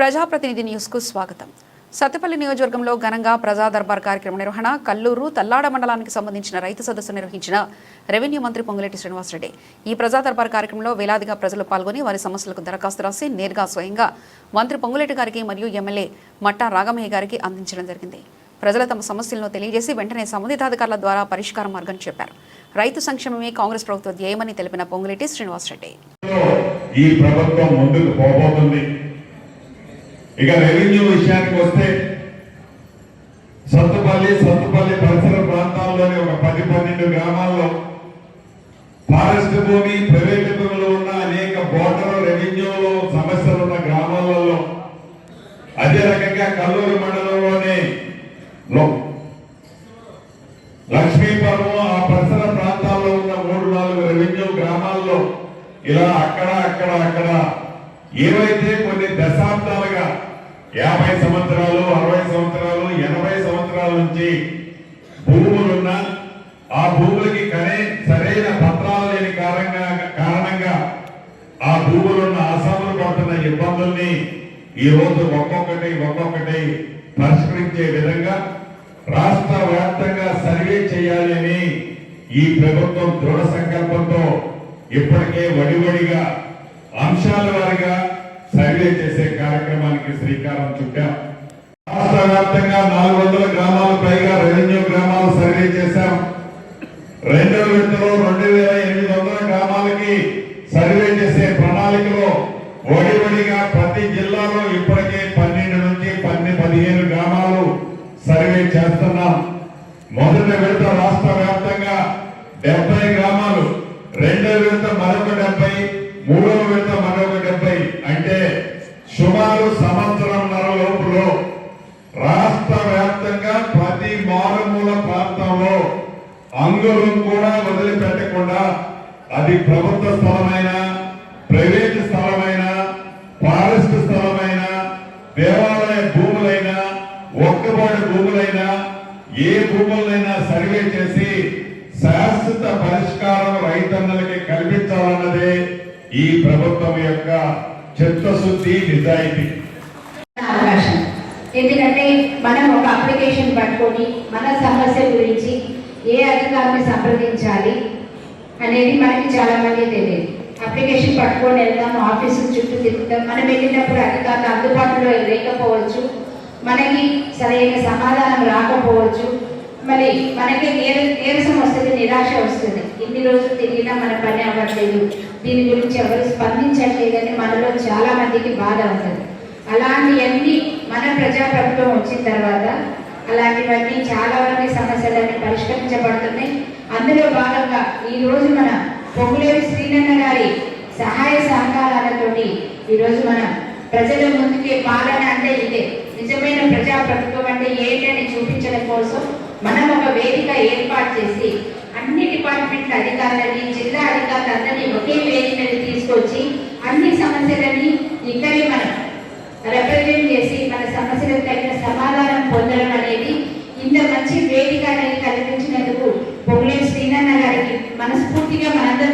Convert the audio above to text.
ప్రజాప్రతినిధి న్యూస్కు స్వాగతం. సత్తుపల్లి నియోజకవర్గంలో ఘనంగా ప్రజా దర్బార్ కార్యక్రమం నిర్వహణ. కల్లూరు తల్లాడ మండలానికి సంబంధించిన రైతు సదస్సు నిర్వహించిన రెవెన్యూ మంత్రి పొంగులేటి శ్రీనివాసరెడ్డి. ఈ ప్రజా దర్బార్ కార్యక్రమంలో వేలాదిగా ప్రజలు పాల్గొని వారి సమస్యలకు దరఖాస్తు రాసి నేరుగా స్వయంగా మంత్రి పొంగులేటి గారికి మరియు ఎమ్మెల్యే మట్టా రాగమయ్య గారికి అందించడం జరిగింది. ప్రజలు తమ సమస్యలను తెలియజేసి వెంటనే సంబంధితాధికారుల ద్వారా పరిష్కార మార్గం చెప్పారు. రైతు సంక్షేమమే కాంగ్రెస్ ప్రభుత్వ ధ్యేయమని తెలిపిన పొంగులేటి శ్రీనివాసరెడ్డి, ఈ ప్రభుత్వం ముందుకు పోబోతుంది. ఇక రెవెన్యూ విషయానికి వస్తే సత్తుపల్లి పరిసర ప్రాంతాల్లోని ఒక 10-12 గ్రామాల్లో ఫారెస్ట్ భూమి, ప్రైవేట్ భూములు ఉన్న అనేక బోర్డర్ రెవెన్యూలో సమస్యలు ఉన్న గ్రామాలలో, అదే రకంగా కల్లూరు మండలంలోని లక్ష్మీపురం ఆ పరిసర ప్రాంతాల్లో ఉన్న 3-4 రెవెన్యూ గ్రామాల్లో ఇలా అక్కడ ఏవైతే కొన్ని దశాబ్దాలుగా 50 సంవత్సరాలు, 60 సంవత్సరాలు, 80 సంవత్సరాల నుంచి భూములున్న ఆ భూములకి సరైన పత్రాలు లేని కారణంగా ఆ భూములున్న అసములు పడుతున్న ఇబ్బందుల్ని ఈ రోజు ఒక్కొక్కటి పరిష్కరించే విధంగా రాష్ట్ర వ్యాప్తంగా సర్వే చేయాలని ఈ ప్రభుత్వం దృఢ సంకల్పంతో ఇప్పటికే వడివడిగా అంశాల వారిగా సర్వే చేసే కార్యక్రమానికి శ్రీకారం చుట్టాం. రాష్ట్ర వ్యాప్తంగా 400 గ్రామాలు పైగా రెవెన్యూ గ్రామాలు సర్వే చేశాం. 2వ విడతలో 2800 గ్రామాలకి సర్వే చేసే ప్రణాళికలో వడివడిగా ప్రతి జిల్లాలో ఇప్పటికే 12 నుంచి 15 గ్రామాలు సర్వే చేస్తున్నాం. మొదటి విడత రాష్ట్ర వ్యాప్తంగా 70 గ్రామాలు, 2వ విడత మరొక 70, 3వ విడత మరొక 70, అంటే సుమారు సంవత్సరంన్నర లోపులో రాష్ట్ర వ్యాప్తంగా ప్రతి మారుమూల ప్రాంతంలో అంగుళం కూడా వదిలిపెట్టకుండా, అది ప్రభుత్వ స్థలమైన, ప్రైవేట్ స్థలమైన, ఫారెస్ట్ స్థలమైన, దేవాలయ భూములైనా, ఒక్కబడి భూములైనా, ఏ భూములైనా సర్వే చేసి శాశ్వత పరిష్కారం రైతన్నలకి కల్పించాలన్నదే ఈ ప్రభుత్వం యొక్క చిత్తశుద్ధి, నిజాయితీ. ఎందుకంటే మనం ఒక అప్లికేషన్ పట్టుకొని మన సమస్య గురించి ఏ అధికారిని సంప్రదించాలి అనేది మనకి చాలా మంది తెలియదు. అప్లికేషన్ పట్టుకొని వెళ్తాం, ఆఫీసు చుట్టూ తిరుగుతాం. మనం వెళ్ళినప్పుడు అధికారులు అందుబాటులో లేకపోవచ్చు, మనకి సరైన సమాధానం రాకపోవచ్చు, మరి మనకి నీరసం వస్తుంది, నిరాశ వస్తుంది. ఇన్ని రోజులు తిరిగినా మన పని అవ్వట్లేదు, దీని గురించి ఎవరు స్పందించట్లేదని మనలో చాలా మందికి బాధ ఉంటుంది. అలాంటివన్నీ మన ప్రజాప్రభుత్వం వచ్చిన తర్వాత అలాంటివన్నీ చాలా వరకు సమస్యలన్నీ పరిష్కరించబడుతున్నాయి. అందులో భాగంగా ఈరోజు మన పొంగులేటి శ్రీనన్న గారి సహాయ సహకారాలతోటి ఈరోజు మనం ప్రజల ముందుకే పాలన అంటే ఇదే, నిజమైన ప్రజాప్రభుత్వం అంటే ఏంటని చూపించడం కోసం మనం ఒక వేదిక ఏర్పాటు చేసి అన్ని డిపార్ట్మెంట్ల అధికారులని, జిల్లా అధికారులందరినీ ఒకే వేదికని తీసుకొచ్చి అన్ని సమస్యలని ఇక్కడే మనం రిప్రజెంట్ చేసి మన సమస్యలకు తగిన సమాధానం పొందడం అనేది, ఇంత మంచి వేదిక అనేది కల్పించినందుకు పొంగులేటి శ్రీనన్న గారికి మనస్ఫూర్తిగా మనందరం